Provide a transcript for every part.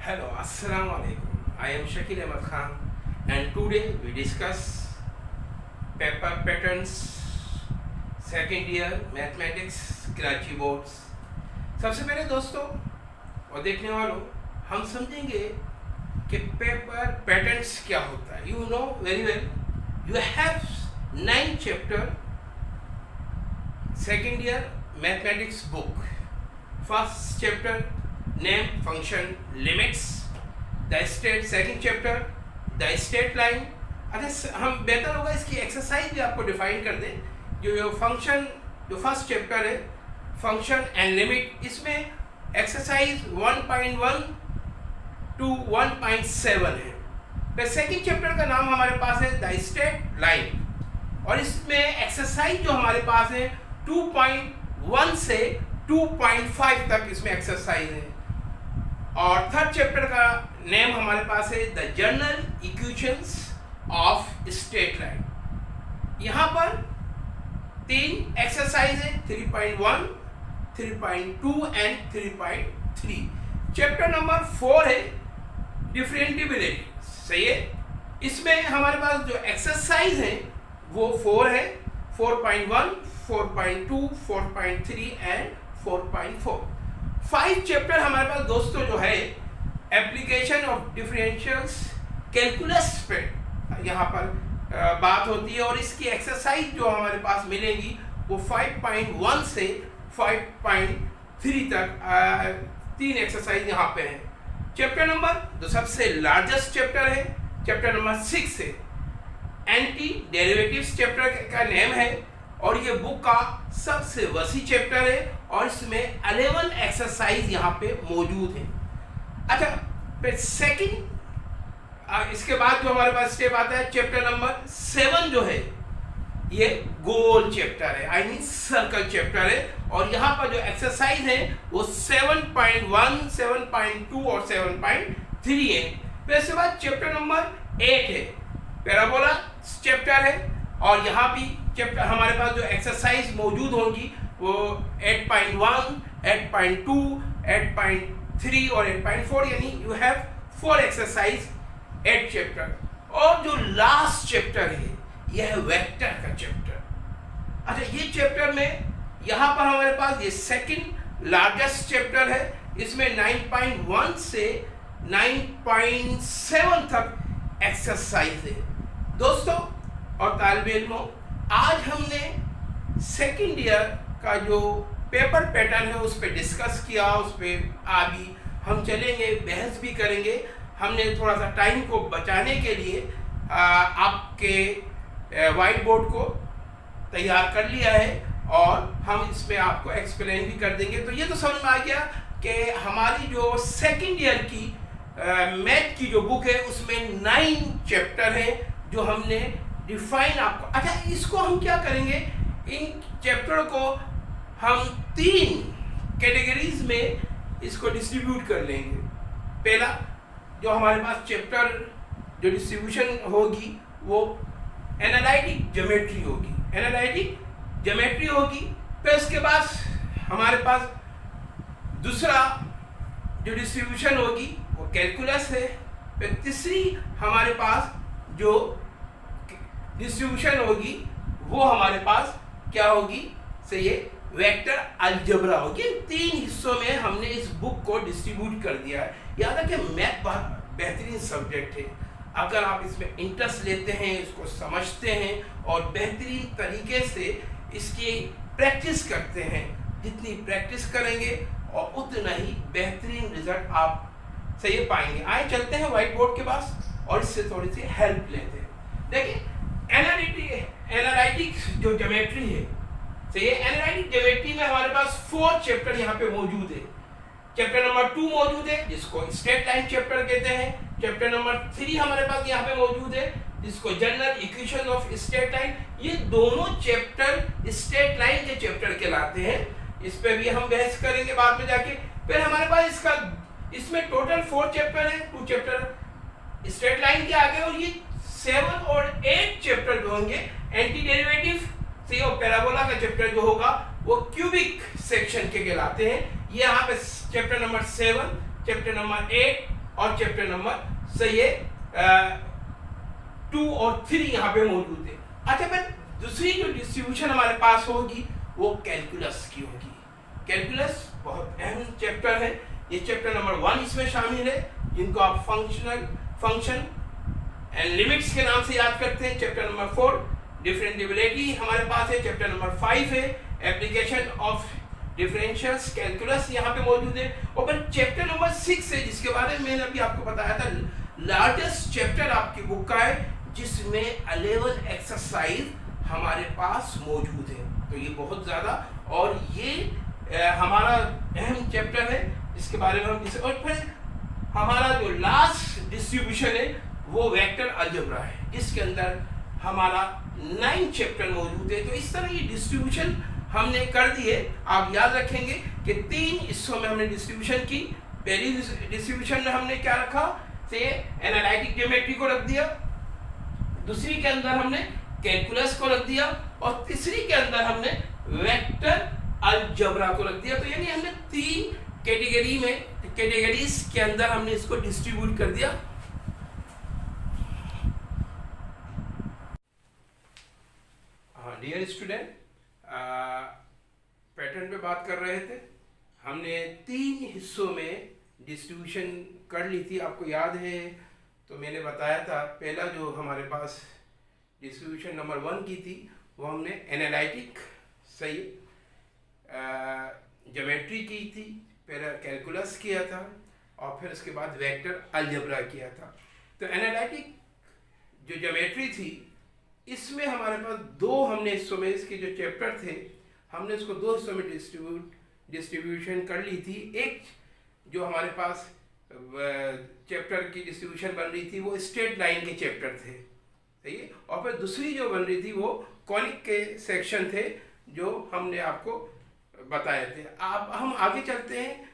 Hello, Assalamu alaikum. I am Shakil Ahmed Khan, and today we discuss paper patterns, second year mathematics Karachi boards. सबसे पहले दोस्तों और देखने वालों हम समझेंगे कि पेपर पैटर्न्स क्या होता है. You know very well. You have 9 chapter second year mathematics book. First chapter name, function, limits, the state. Second chapter the state line. अच्छा हम बेहतर होगा इसकी एक्सरसाइज भी आपको डिफाइन कर दें. जो फंक्शन जो फर्स्ट चैप्टर है फंक्शन एंड लिमिट, इसमें एक्सरसाइज 1.1 to 1.7 है. फिर सेकेंड चैप्टर का नाम हमारे पास है द स्टेट लाइन, और इसमें एक्सरसाइज जो हमारे पास है 2.1 से 2.5 तक इसमें एक्सरसाइज है. और थर्ड चैप्टर का नेम हमारे पास है the general equations of state line. यहाँ पर 3 एक्सरसाइज है 3.1, 3.2 एंड 3.3. चैप्टर नंबर 4 है डिफरेंटिबिलिटी. सही है. इसमें हमारे पास जो एक्सरसाइज है वो 4 है, 4.1, 4.2, 4.3 एंड 4.4. 5 चैप्टर हमारे पास दोस्तों जो है एप्लीकेशन ऑफ डिफरेंशियल्स कैलकुलस पे यहाँ पर बात होती है, और इसकी एक्सरसाइज जो हमारे पास मिलेगी वो 5.1 से 5.3 तक 3 एक्सरसाइज यहाँ पे हैं. चैप्टर नंबर जो सबसे लार्जेस्ट चैप्टर है चैप्टर नंबर 6 है. एंटी डेरिवेटिव्स चैप्टर का नेम है, और ये बुक का सबसे वसी चैप्टर है, और इसमें 11 एक्सरसाइज यहाँ पे मौजूद है. अच्छा, फिर सेकंड इसके बाद जो हमारे पास स्टेप आता है चैप्टर नंबर 7 जो है ये गोल चैप्टर है, आई मीन सर्कल चैप्टर है, और यहाँ पर जो एक्सरसाइज है वो 7.1, 7.2 और 7.3 है. फिर इसके बाद चैप्टर नंबर 8 है पैराबोला चैप्टर है, और यहाँ भी चैप्टर हमारे पास जो एक्सरसाइज मौजूद होंगी वो 8.1, 8.2, 8.3 और 8.4, यानी यू हैव 4 एक्सरसाइज 8 चैप्टर. और जो लास्ट चैप्टर है यह है वेक्टर का चैप्टर. अच्छा, ये चैप्टर में यहाँ पर हमारे पास ये सेकंड लार्जेस्ट चैप्टर है. इसमें 9.1 से 9.7 तक एक्सरसाइज है. दोस्तों और तालिब इल्मों, आज हमने सेकंड ईयर का जो पेपर पैटर्न है उस पर डिस्कस किया, उस पर अभी हम चलेंगे, बहस भी करेंगे. हमने थोड़ा सा टाइम को बचाने के लिए आपके वाइट बोर्ड को तैयार कर लिया है, और हम इस पर आपको एक्सप्लेन भी कर देंगे. तो ये तो समझ में आ गया कि हमारी जो सेकंड ईयर की मैथ की जो बुक है उसमें 9 चैप्टर है जो हमने डिफाइन आपको. अच्छा, इसको हम क्या करेंगे, इन चैप्टर को हम 3 कैटेगरीज में इसको डिस्ट्रीब्यूट कर लेंगे. पहला जो हमारे पास चैप्टर जो डिस्ट्रीब्यूशन होगी वो एनालिटिक ज्योमेट्री होगी, एनालिटिक ज्योमेट्री होगी. फिर उसके बाद हमारे पास दूसरा जो डिस्ट्रीब्यूशन होगी वो कैलकुलस है. फिर तीसरी हमारे पास जो डिस्ट्रीब्यूशन होगी वो हमारे पास क्या होगी, से ये वेक्टर अलजेब्रा होगी. 3 हिस्सों में हमने इस बुक को डिस्ट्रीब्यूट कर दिया है. याद रखिए, मैथ बहुत बेहतरीन सब्जेक्ट है. अगर आप इसमें इंटरेस्ट लेते हैं, इसको समझते हैं और बेहतरीन तरीके से इसकी प्रैक्टिस करते हैं, जितनी प्रैक्टिस करेंगे और उतना ही बेहतरीन रिजल्ट आप से ये पाएंगे. आए चलते हैं व्हाइट बोर्ड के पास और इससे थोड़ी सी हेल्प लेते हैं. देखिए, एनालिटिक जो ज्योमेट्री है, तो ये एनालिटिक ज्योमेट्री में हमारे पास 4 चैप्टर यहाँ पे मौजूद है. चैप्टर नंबर 2 मौजूद है जिसको स्ट्रेट लाइन चैप्टर कहते हैं. चैप्टर नंबर 3 हमारे पास यहाँ पे मौजूद है जिसको general equation of straight line. ये दोनों चैप्टर स्ट्रेट लाइन के चैप्टर कहलाते हैं. इस पे भी हम बहस करेंगे बाद में जाके. फिर हमारे पास इसमें टोटल 4 चैप्टर है. 2 चैप्टर स्ट्रेट लाइन के आगे, और ये 7 और 8 चैप्टर जो होंगे एंटी डेरिवेटिव से और पैराबोला का चैप्टर जो होगा वो क्यूबिक सेक्शन के कहलाते हैं. ये यहाँ पे चैप्टर नंबर 7, चैप्टर नंबर 8, और चैप्टर नंबर सही है 2 और 3 यहाँ पे मौजूद है। अच्छा फिर दूसरी जो डिस्ट्रीब्यूशन हमारे पास होगी वो कैलकुलस की होगी। कैलकुलस बहुत अहम चैप्टर है, ये चैप्टर नंबर 1 इसमें शामिल है, जिनको आप फंक्शन एंड लिमिट्स के नाम से याद करते हैं। चैप्टर नंबर 4 डिफरेंशिएबिलिटी हमारे पास है। चैप्टर नंबर 5 है एप्लीकेशन ऑफ डिफरेंशियल्स, कैलकुलस यहाँ पे मौजूद है। और फिर चैप्टर नंबर 6 है, जिसके बारे में मैंने अभी आपको बताया था, लार्जेस्ट चैप्टर आपकी बुक का है, जिसमें 11 एक्सरसाइज हमारे पास मौजूद है। तो ये बहुत ज़्यादा, और ये हमारा अहम चैप्टर है, इसके बारे में हम और फिर हमारा जो लास्ट डिस्ट्रीब्यूशन है वो वेक्टर अलजेब्रा है, जिसके अंदर हमारा 9 चैप्टर मौजूद है। तो इस तरह की डिस्ट्रीब्यूशन हमने कर दी है। आप याद रखेंगे कि 3 हिस्सों में हमने डिस्ट्रीब्यूशन की। पहली डिस्ट्रीब्यूशन में हमने क्या रखा, से एनालिटिक ज्योमेट्री को रख दिया, दूसरी के अंदर हमने कैलकुलस को रख दिया, और तीसरी के अंदर हमने वेक्टर अलजेब्रा को रख दिया। तो यानी हमने 3 कैटेगरीज के अंदर हमने इसको डिस्ट्रीब्यूट कर दिया। हाँ डियर स्टूडेंट, पैटर्न पे बात कर रहे थे। हमने 3 हिस्सों में डिस्ट्रीब्यूशन कर ली थी, आपको याद है। तो मैंने बताया था पहला जो हमारे पास डिस्ट्रीब्यूशन नंबर 1 की थी वो हमने एनालिटिक सही ज्योमेट्री की थी, पहला कैलकुलस किया था, और फिर उसके बाद वेक्टर अलजेब्रा किया था। तो एनालिटिक जो ज्योमेट्री थी, इसमें हमारे पास 2 हमने हिस्सों में, इसके जो चैप्टर थे हमने इसको 2 हिस्सों में डिस्ट्रीब्यूशन कर ली थी। एक जो हमारे पास चैप्टर की डिस्ट्रीब्यूशन बन रही थी वो स्ट्रेट लाइन के चैप्टर थे, सही है, और फिर दूसरी जो बन रही थी वो कॉनिक के सेक्शन थे, जो हमने आपको बताए थे। अब हम आगे चलते हैं,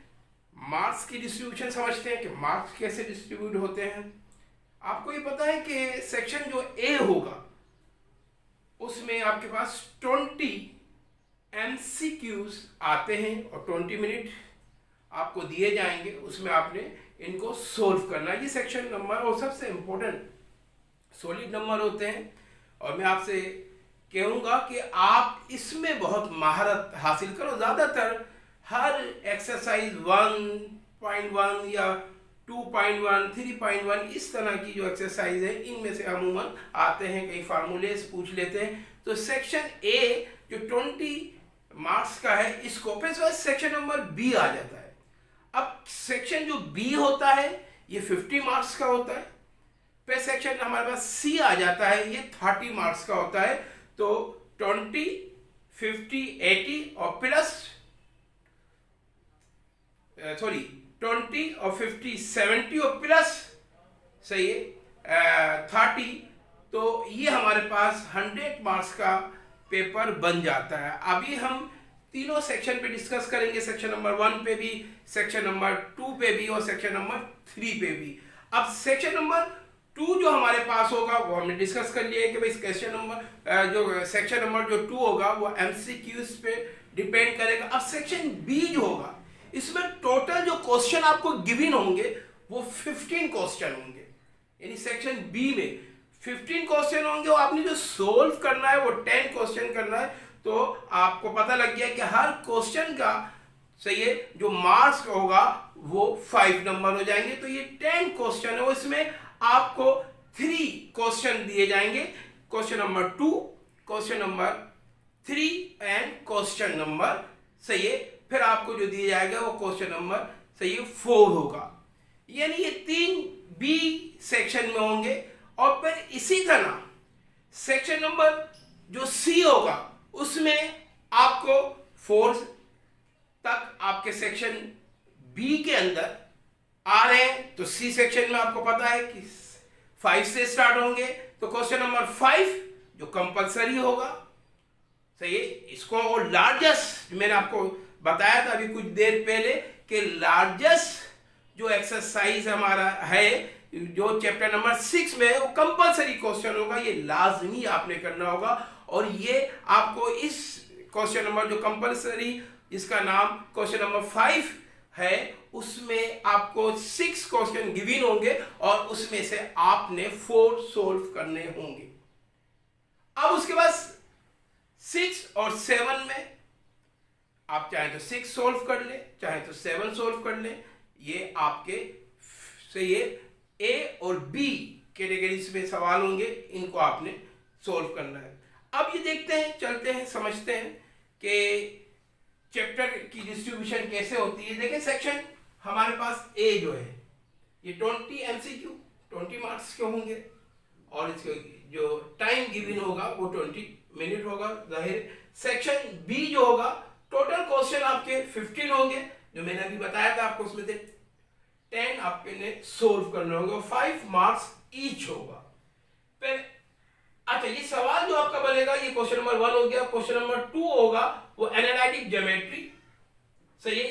मार्क्स की डिस्ट्रीब्यूशन समझते हैं कि मार्क्स कैसे डिस्ट्रीब्यूट होते हैं। आपको ये पता है कि सेक्शन जो ए होगा उसमें आपके पास 20 MCQs आते हैं और 20 मिनट आपको दिए जाएंगे, उसमें आपने इनको सोल्व करना है। ये सेक्शन नंबर और सबसे इम्पोर्टेंट सॉलिड नंबर होते हैं, और मैं आपसे कहूँगा कि आप इसमें बहुत महारत हासिल करो। ज़्यादातर हर एक्सरसाइज 1.1 या 2.1, 3.1 इस तरह की जो एक्सरसाइज है, इनमें से अमूमन आते हैं, कई फार्मूलेस पूछ लेते हैं। तो सेक्शन ए जो 20 मार्क्स का है, इसको फिर सेक्शन नंबर बी आ जाता है। अब सेक्शन जो बी होता है ये 50 मार्क्स का होता है। फिर सेक्शन हमारे पास सी आ जाता है, ये 30 मार्क्स का होता है। तो 20, 50, 80 और प्लस 20 और 50, 70 और प्लस सही है 30। तो ये हमारे पास 100 मार्क्स का पेपर बन जाता है। अभी हम तीनों सेक्शन पे डिस्कस करेंगे, सेक्शन नंबर 1 पे भी, सेक्शन नंबर 2 पे भी और सेक्शन नंबर 3 पे भी। अब सेक्शन नंबर 2 जो हमारे पास होगा वो हमने डिस्कस कर लिया है कि भाई सेक्शन नंबर जो 2 होगा वो MCQs पे डिपेंड करेगा। अब सेक्शन बी जो होगा, इसमें टोटल जो क्वेश्चन आपको गिवन होंगे वो 15 क्वेश्चन होंगे। यानी सेक्शन बी में 15 क्वेश्चन होंगे और आपने जो सोल्व करना है वो 10 क्वेश्चन करना है। तो आपको पता लग गया कि हर क्वेश्चन का सही है जो मार्क्स होगा वो 5 नंबर हो जाएंगे। तो ये 10 क्वेश्चन है, इसमें आपको 3 क्वेश्चन दिए जाएंगे, question number 2, question number 3 and question number सही है। फिर आपको जो दिया जाएगा वो क्वेश्चन नंबर सही है 4 होगा। यानी ये 3 बी सेक्शन में होंगे। और फिर इसी तरह सेक्शन नंबर जो सी होगा उसमें आपको 4 तक आपके सेक्शन बी के अंदर आ रहे हैं। तो सी सेक्शन में आपको पता है कि 5 से स्टार्ट होंगे। तो क्वेश्चन नंबर 5 जो कंपलसरी होगा सही है, इसको और लार्जेस्ट मैंने आपको बताया था अभी कुछ देर पहले कि लार्जेस्ट जो एक्सरसाइज हमारा है जो चैप्टर नंबर 6 में है वो कंपलसरी क्वेश्चन होगा, ये लाजमी आपने करना होगा। और ये आपको इस क्वेश्चन नंबर जो कंपलसरी जिसका नाम क्वेश्चन नंबर 5 है उसमें आपको 6 क्वेश्चन क्वेश्चन गिवन होंगे और उसमें से आपने 4 सोल्व करने होंगे। अब उसके बाद 6 और 7 में आप चाहे तो 6 सोल्व कर ले, चाहे तो 7 सोल्व कर ले। ये आपके से ये ए और बी कैटेगरीज में सवाल होंगे, इनको आपने सोल्व करना है। अब ये देखते हैं, चलते हैं, समझते हैं कि चैप्टर की डिस्ट्रीब्यूशन कैसे होती है। देखिए सेक्शन हमारे पास ए जो है ये 20 एमसीक्यू 20 मार्क्स के होंगे और इसके जो टाइम गिवन होगा वो 20 मिनट होगा जाहिर। सेक्शन बी जो होगा टोटल क्वेश्चन आपके 15 होंगे, जो मैंने अभी बताया था आपको, उसमें से 10 आपने सोल्व करने होंगे और 5 मार्क्स ईच होगा। फिर अच्छा ये सवाल जो आपका बनेगा ये क्वेश्चन नंबर 1 हो गया। क्वेश्चन नंबर 2 होगा वो एनालिटिक ज्योमेट्री से, ये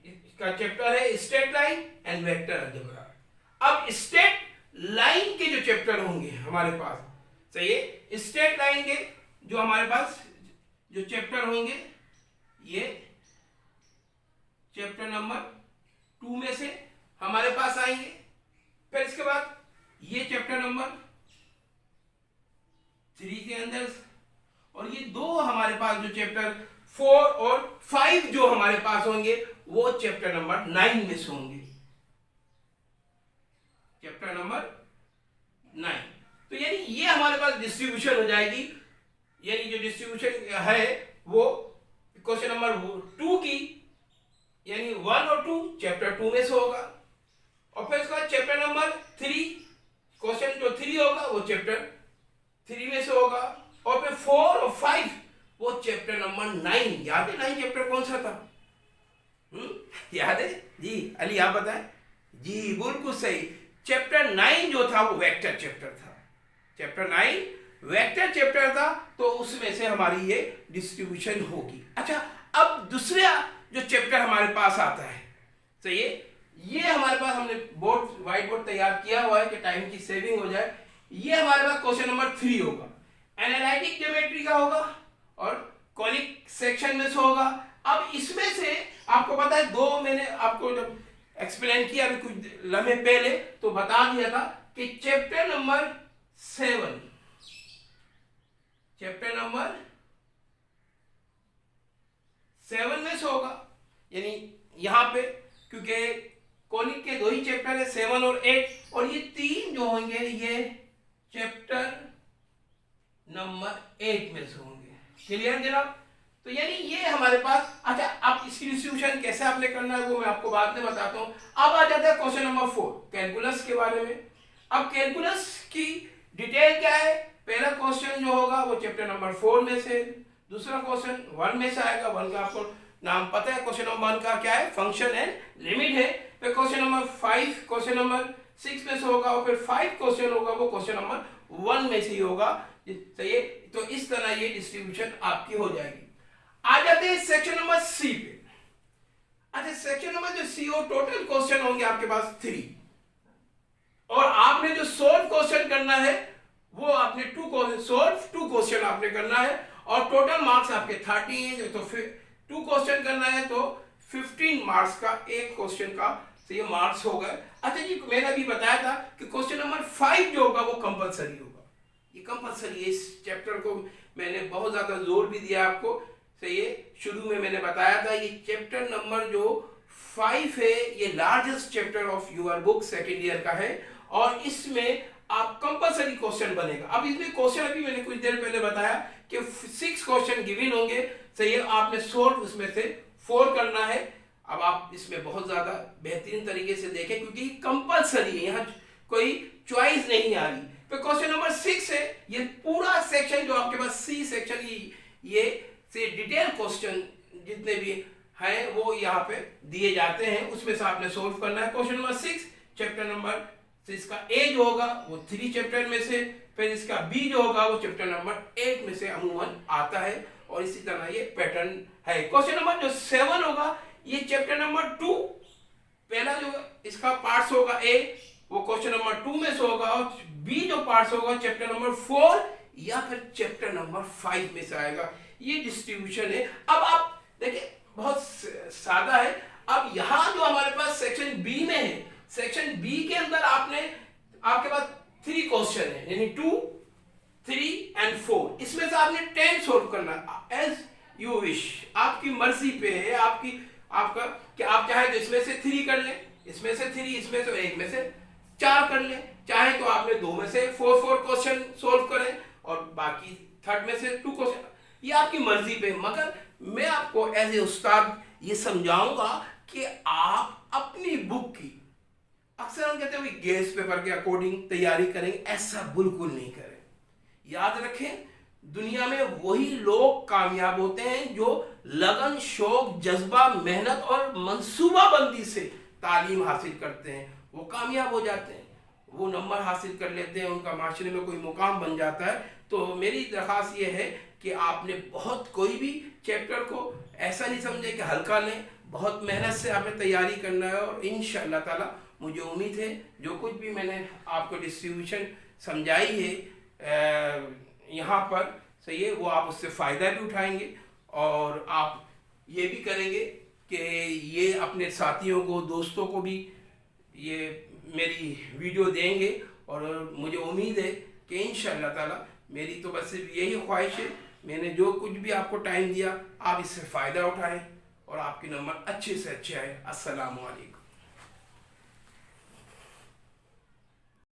इसका चैप्टर है straight line and vector algebra. अब स्ट्रेट लाइन के जो चैप्टर होंगे हमारे पास, सही है, स्ट्रेट लाइन के जो हमारे पास जो चैप्टर होंगे ये चैप्टर नंबर 2 में से हमारे पास आएंगे। फिर इसके बाद ये चैप्टर नंबर 3 के अंदर, और ये दो हमारे पास जो चैप्टर 4 और 5 जो हमारे पास होंगे वो चैप्टर नंबर 9 में से होंगे, चैप्टर नंबर 9। तो यानी ये हमारे पास डिस्ट्रीब्यूशन हो जाएगी। यानी जो डिस्ट्रीब्यूशन है वो क्वेश्चन नंबर 2 की यानी 1 और 2 चैप्टर 2 में से होगा, और फिर उसका चैप्टर नंबर 3 क्वेश्चन जो 3 होगा वो चैप्टर 3 में से होगा, और फिर 4 और 5 वो चैप्टर नंबर 9। याद है 9 चैप्टर कौन सा था? याद है जी? अली आप बताएं। जी बिल्कुल सही, चैप्टर 9 जो था वो वेक्टर चैप्टर था। चैप्टर 9 वेक्टर चैप्टर था, तो उसमें से हमारी ये डिस्ट्रीब्यूशन होगी। अच्छा अब दूसरा जो चैप्टर हमारे पास आता है, तो ये हमारे पास हमने बोर्ड व्हाइट बोर्ड तैयार किया हुआ है कि टाइम की सेविंग हो जाए। ये हमारे पास क्वेश्चन नंबर 3 होगा, एनालिटिक ज्योमेट्री का होगा और कॉनिक सेक्शन में से होगा। अब इसमें से आपको पता है दो मैंने आपको जब एक्सप्लेन किया अभी कुछ लम्हे पहले तो बता दिया था कि चैप्टर नंबर 7 में से होगा। यानी यहां पे क्योंकि कॉनिक के 2 ही चैप्टर है 7 और 8, और ये 3 जो होंगे ये चैप्टर नंबर 8 में से होंगे। क्लियर जनाब? तो यानी ये हमारे पास, अच्छा अब इसकी डिस्ट्रीब्यूशन कैसे आपने करना है वो मैं आपको बाद में बताता हूं। अब आ जाता है क्वेश्चन नंबर 4 कैलकुलस के बारे में। अब कैलकुलस की डिटेल क्या है? पहला क्वेश्चन जो होगा वो चैप्टर नंबर 4 में से, दूसरा क्वेश्चन 1 में से आएगा। 1 का आपको नाम पता है, क्वेश्चन नंबर 1 का क्या है? फंक्शन एंड लिमिट है। फिर क्वेश्चन नंबर 5 क्वेश्चन नंबर 6 में से होगा, और फिर 5 क्वेश्चन होगा वो क्वेश्चन नंबर 1 में से ही होगा। सही है, तो इस तरह ये डिस्ट्रीब्यूशन आपकी हो जाएगी। आ जाते हैं सेक्शन नंबर सी पे। अच्छा सेक्शन नंबर जो सी हो टोटल क्वेश्चन होंगे आपके पास 3, और आपने जो सोल्व क्वेश्चन करना है वो आपने 2 क्वेश्चन आपने करना है, और टोटल मार्क्स आपके 30 हैं। तो फिर 2 क्वेश्चन करना है तो 15 मार्क्स का एक क्वेश्चन का तो ये मार्क्स हो गए। अच्छा जी मैंने अभी बताया था कि क्वेश्चन नंबर 5 जो होगा वो कंपलसरी होगा। ये कंपलसरी है, इस चैप्टर को मैंने बहुत ज्यादा जोर भी दिया आपको। सही है, शुरू में मैंने बताया था ये चैप्टर नंबर जो 5 है ये largest chapter of your book second year का है, और इसमें आप कंपलसरी क्वेश्चन बनेगा। अब इसमें क्वेश्चन अभी मैंने कुछ देर पहले बताया कि 6 क्वेश्चन गिवन होंगे। सही है, आपने सोल्व उसमें से 4 करना है। अब आप इसमें बहुत ज्यादा बेहतरीन तरीके से देखें क्योंकि कंपलसरी है, यहाँ कोई चॉइस नहीं आ रही। तो क्वेश्चन नंबर 6 है, ये पूरा सेक्शन जो आपके पास सी सेक्शन ये से डिटेल क्वेश्चन जितने भी हैं वो यहाँ पे दिए जाते हैं, उसमें से आपने सोल्व करना है। क्वेश्चन नंबर 6 चैप्टर नंबर तो इसका ए जो होगा वो 3 चैप्टर में से, फिर इसका बी जो होगा वो चैप्टर नंबर 8 में से अमूमन आता है, और इसी तरह ये पैटर्न है। क्वेश्चन नंबर जो 7 होगा ये चैप्टर नंबर 2 पहला जो इसका पार्ट्स होगा ए वो क्वेश्चन नंबर 2 में से होगा, और बी जो पार्ट्स होगा चैप्टर नंबर 4 या फिर चैप्टर नंबर 5 में से आएगा। ये डिस्ट्रीब्यूशन है। अब आप देखिए बहुत सादा है। अब यहां जो हमारे पास सेक्शन बी में है, सेक्शन बी के अंदर आपके पास 3 क्वेश्चन है, यानी 2, 3 and 4। इसमें से आपने 10 सोल्व करना एज यू विश, आपकी मर्जी पे है, आपका कि आप चाहे तो इसमें से 3 कर लें, इसमें से 3, इसमें से एक में से 4 कर लें, चाहे तो आपने 2 में से 4 क्वेश्चन सोल्व करें और बाकी थर्ड में से 2 क्वेश्चन, ये आपकी मर्जी पे। मगर मैं आपको एज ए उस्ताद ये समझाऊंगा कि आप अपनी बुक की, अक्सर हम कहते हैं गेस्ट पेपर के अकॉर्डिंग तैयारी करेंगे, ऐसा बिल्कुल नहीं करें। याद रखें, दुनिया में वही लोग कामयाब होते हैं जो लगन, शौक, जज्बा, मेहनत और मंसूबाबंदी से तालीम हासिल करते हैं। वो कामयाब हो जाते हैं, वो नंबर हासिल कर लेते हैं, उनका माशरे में कोई मुकाम बन जाता है। तो मेरी दरख्वास्त ये है कि आपने कोई भी चैप्टर को ऐसा नहीं समझे कि हल्का लें, बहुत मेहनत से आपने तैयारी करना है। और इंशाअल्लाह ताला मुझे उम्मीद है जो कुछ भी मैंने आपको डिस्ट्रीब्यूशन समझाई है यहाँ पर, सही है, वो आप उससे फ़ायदा भी उठाएंगे और आप ये भी करेंगे कि ये अपने साथियों को, दोस्तों को भी ये मेरी वीडियो देंगे। और मुझे उम्मीद है कि इंशाअल्लाह ताला, मेरी तो बस सिर्फ यही ख्वाहिश है, मैंने जो कुछ भी आपको टाइम दिया आप इससे फ़ायदा उठाएं और आपके नंबर अच्छे से अच्छे आए। अस्सलामु अलैकुम।